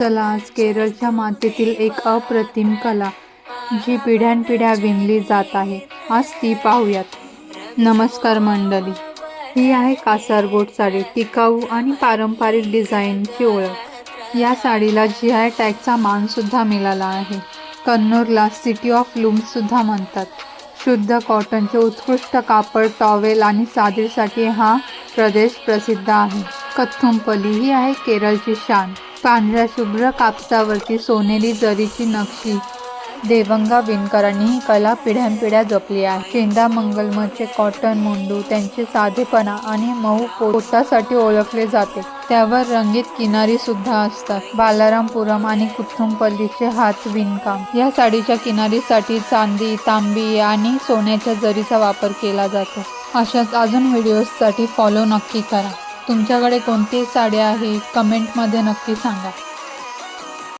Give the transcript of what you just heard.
चला आज केरळच्या मातीतील एक अप्रतिम कला जी पिढ्यानपिढ्या विणली जात आहे, आज ती पाहूयात. नमस्कार मंडळी, ही आहे कासरगोड साडी. टिकाऊ आणि पारंपरिक डिझाईनची ओळख. या साडीला GI टॅगचा मानसुद्धा मिळाला आहे. कन्नूरला सिटी ऑफ लूम्स सुद्धा म्हणतात. शुद्ध कॉटनचे उत्कृष्ट कापड, टॉवेल आणि चादरीसाठी हा प्रदेश प्रसिद्ध आहे. कथ्थुमपल्ली ही आहे केरळची शान. पांढऱ्या शुभ्र कापसावरती सोनेरी जरीची नक्षी. देवंगा विणकरांनी ही कला पिढ्यानपिढ्या जपली आहे. चेंदामंगलमचे कॉटन मुंडू त्यांचे साधेपणा आणि मऊ पोतासाठी ओळखले जाते. त्यावर रंगीत किनारी सुद्धा असतात. बालारामपुरम आणि कुथ्थुमपल्लीचे हात विणकाम. या साडीच्या किनारीसाठी चांदी, तांबी आणि सोन्याच्या जरीचा वापर केला जातो. अशाच अजून व्हिडिओजसाठी फॉलो नक्की करा. तुमच्याकडे कोणती साडी आहे कमेंटमध्ये नक्की सांगा.